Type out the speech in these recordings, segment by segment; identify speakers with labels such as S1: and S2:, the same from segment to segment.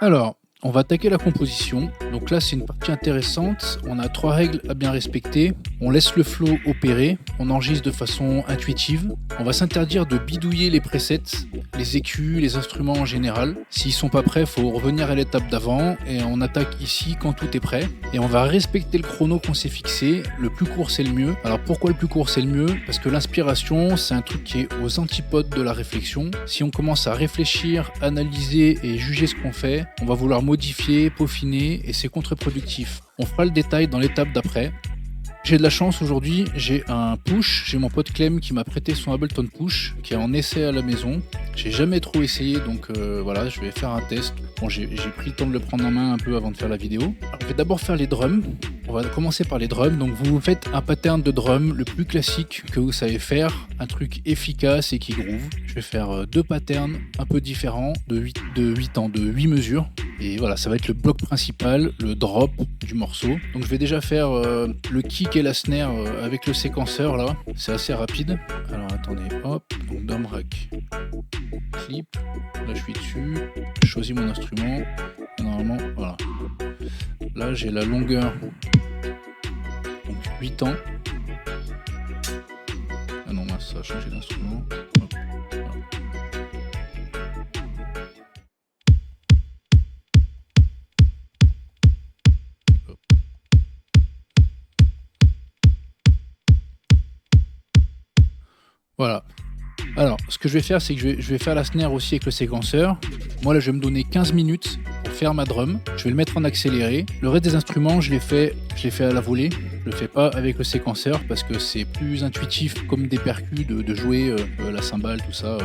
S1: Alors, on va attaquer la composition. Donc là, c'est une partie intéressante. On a 3 règles à bien respecter. On laisse le flow opérer. On enregistre de façon intuitive. On va s'interdire de bidouiller les presets, les EQ, les instruments en général. S'ils sont pas prêts, il faut revenir à l'étape d'avant et on attaque ici quand tout est prêt. Et on va respecter le chrono qu'on s'est fixé. Le plus court, c'est le mieux. Alors pourquoi le plus court, c'est le mieux? Parce que l'inspiration, c'est un truc qui est aux antipodes de la réflexion. Si on commence à réfléchir, analyser et juger ce qu'on fait, on va vouloir modifier, peaufiner et c'est contre-productif. On fera le détail dans l'étape d'après. J'ai de la chance aujourd'hui, j'ai un push, j'ai mon pote Clem qui m'a prêté son Ableton Push, qui est en essai à la maison. J'ai jamais trop essayé, donc voilà, je vais faire un test. Bon, j'ai pris le temps de le prendre en main un peu avant de faire la vidéo. Alors, je vais d'abord faire les drums. On va commencer par les drums. Donc vous faites un pattern de drum le plus classique que vous savez faire, un truc efficace et qui groove. Je vais faire 2 patterns un peu différents de 8 mesures. Et voilà, ça va être le bloc principal, le drop du morceau. Donc je vais déjà faire le kick et la snare avec le séquenceur là. C'est assez rapide. Alors attendez, hop, donc drum rack, clip. Là je suis dessus, je choisis mon instrument. Et normalement, voilà. Là j'ai la longueur, donc 8 ans. Ah non, mince, ça a changé d'instrument. Hop, voilà. Voilà. Alors, ce que je vais faire, c'est que je vais faire la snare aussi avec le séquenceur. Moi, là, je vais me donner 15 minutes pour faire ma drum. Je vais le mettre en accéléré. Le reste des instruments, je les fais à la volée. Je le fais pas avec le séquenceur parce que c'est plus intuitif comme des percus de jouer la cymbale, tout ça. De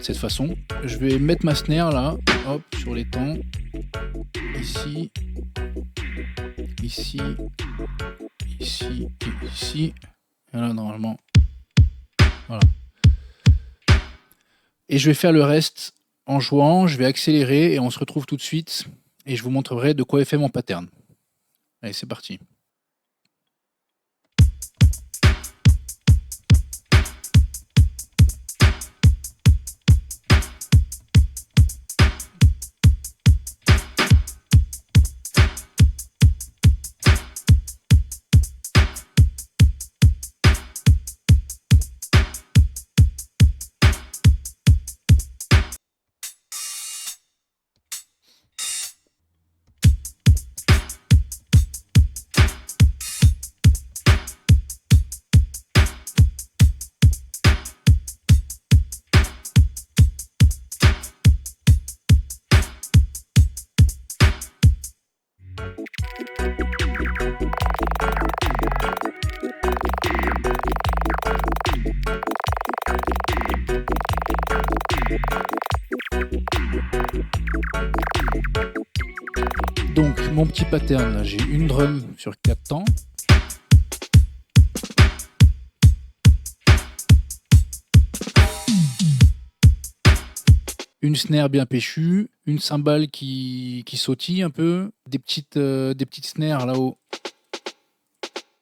S1: cette façon. Je vais mettre ma snare là, hop, sur les temps. Ici, ici, ici et ici. Et là, normalement. Voilà. Et je vais faire le reste en jouant, je vais accélérer et on se retrouve tout de suite et je vous montrerai de quoi est fait mon pattern. Allez, c'est parti. Donc mon petit pattern, là, j'ai une drum sur 4 temps. Une snare bien péchue, une cymbale qui sautille un peu, des petites snares là-haut.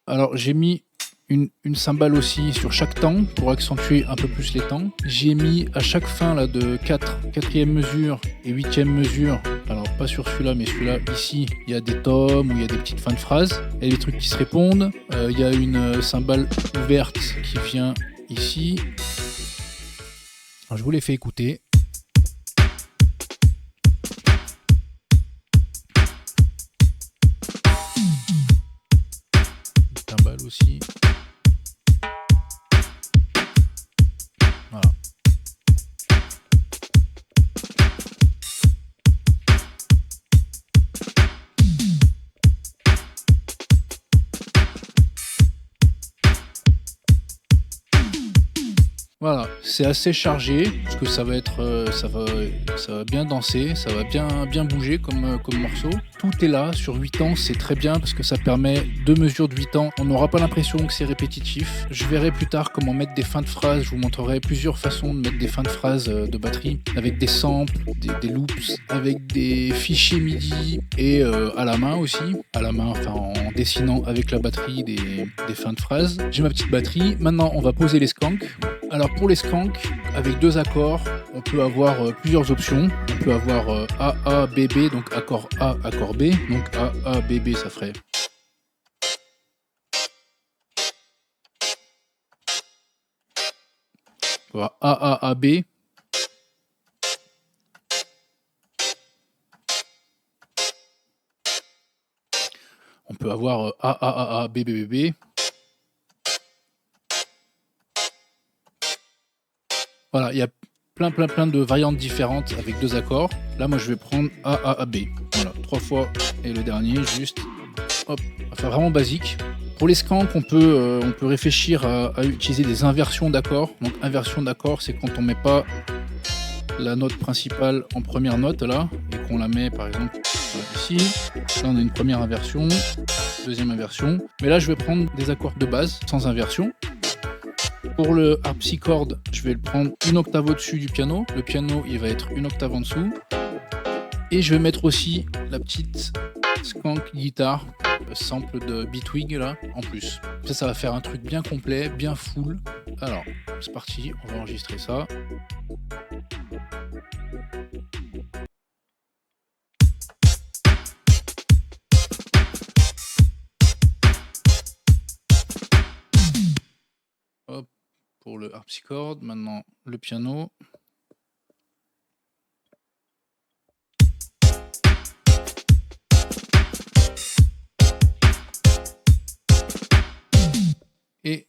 S1: Alors j'ai mis une cymbale aussi sur chaque temps pour accentuer un peu plus les temps. J'ai mis à chaque fin là de 4e mesure et 8e mesure, alors pas sur celui-là mais celui-là ici, il y a des tomes ou il y a des petites fins de phrases et des trucs qui se répondent. Il y a une cymbale ouverte qui vient ici. Alors, je vous l'ai fait écouter. Une cymbale aussi. Voilà. Voilà, c'est assez chargé parce que ça va être, ça va bien danser, ça va bien bouger comme morceau. Tout est là sur 8 ans, c'est très bien parce que ça permet 2 mesures de 8 ans. On n'aura pas l'impression que c'est répétitif. Je verrai plus tard comment mettre des fins de phrases. Je vous montrerai plusieurs façons de mettre des fins de phrases de batterie avec des samples, des loops, avec des fichiers MIDI et à la main aussi. À la main, enfin en dessinant avec la batterie des fins de phrases. J'ai ma petite batterie. Maintenant, on va poser les skanks. Alors pour les skanks, avec 2 accords, on peut avoir plusieurs options. On peut avoir A, A, B, B, donc accord A, accord B. Donc A, A, B, B, ça ferait. On peut avoir A, A, A, B. On peut avoir A, A, A, A, B, B, B, B. Voilà, il y a plein de variantes différentes avec 2 accords. Là, moi, je vais prendre A, A, A, B. Voilà, 3 fois. Et le dernier, juste, hop, on va faire vraiment basique. Pour les skanks, on peut réfléchir à utiliser des inversions d'accords. Donc, inversion d'accords, c'est quand on met pas la note principale en première note, là, et qu'on la met, par exemple, ici. Là, on a une première inversion, deuxième inversion. Mais là, je vais prendre des accords de base, sans inversion. Pour le harpsichord, je vais le prendre une octave au-dessus du piano. Le piano, il va être une octave en dessous. Et je vais mettre aussi la petite skank guitare, sample de Bitwig là, en plus. Ça va faire un truc bien complet, bien full. Alors, c'est parti, on va enregistrer ça. Hop, pour le harpsichord, maintenant le piano. Et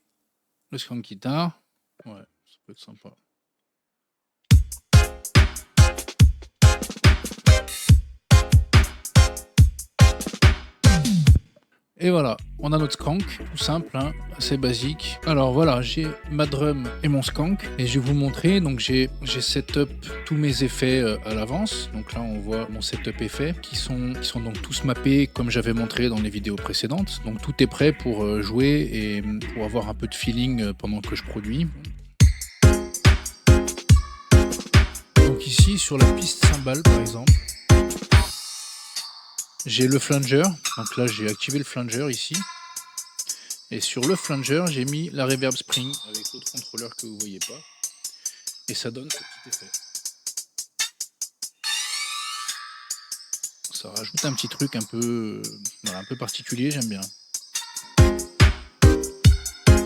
S1: le skank guitare. Ouais, ça peut être sympa. Et voilà, on a notre skank, tout simple, hein, assez basique. Alors voilà, j'ai ma drum et mon skank, et je vais vous montrer. Donc j'ai setup tous mes effets à l'avance. Donc là, on voit mon setup effets qui sont donc tous mappés comme j'avais montré dans les vidéos précédentes. Donc tout est prêt pour jouer et pour avoir un peu de feeling pendant que je produis. Donc ici, sur la piste cymbale par exemple, j'ai le flanger, donc là j'ai activé le flanger ici. Et sur le flanger, j'ai mis la reverb spring avec l'autre contrôleur que vous ne voyez pas. Et ça donne ce petit effet. Ça rajoute un petit truc un peu particulier, j'aime bien.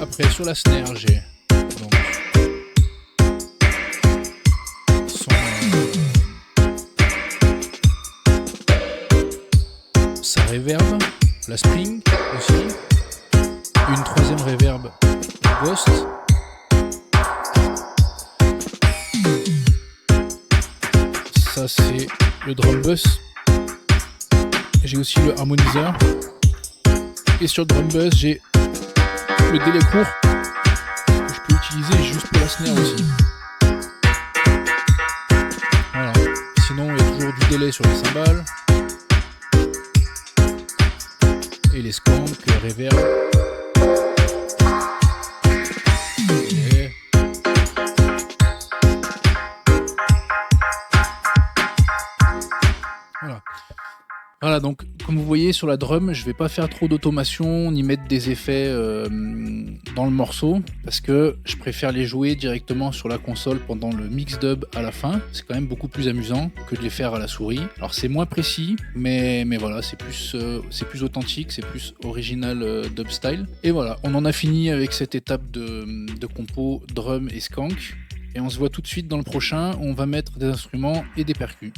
S1: Après sur la snare, j'ai donc sa reverb, la spring aussi, une troisième reverb ghost, ça c'est le drum bus, j'ai aussi le harmoniseur, et sur le drum bus j'ai le délai court que je peux utiliser juste pour la snare aussi. Voilà, sinon il y a toujours du délai sur les cymbales. Et les skanks, les reverb. Et... Voilà, donc comme vous voyez sur la drum, je vais pas faire trop d'automation ni mettre des effets dans le morceau parce que je préfère les jouer directement sur la console pendant le mix dub à la fin. C'est quand même beaucoup plus amusant que de les faire à la souris. Alors c'est moins précis, mais voilà, c'est plus authentique, c'est plus original dub style. Et voilà, on en a fini avec cette étape de compo drum et skank. Et on se voit tout de suite dans le prochain où on va mettre des instruments et des percus.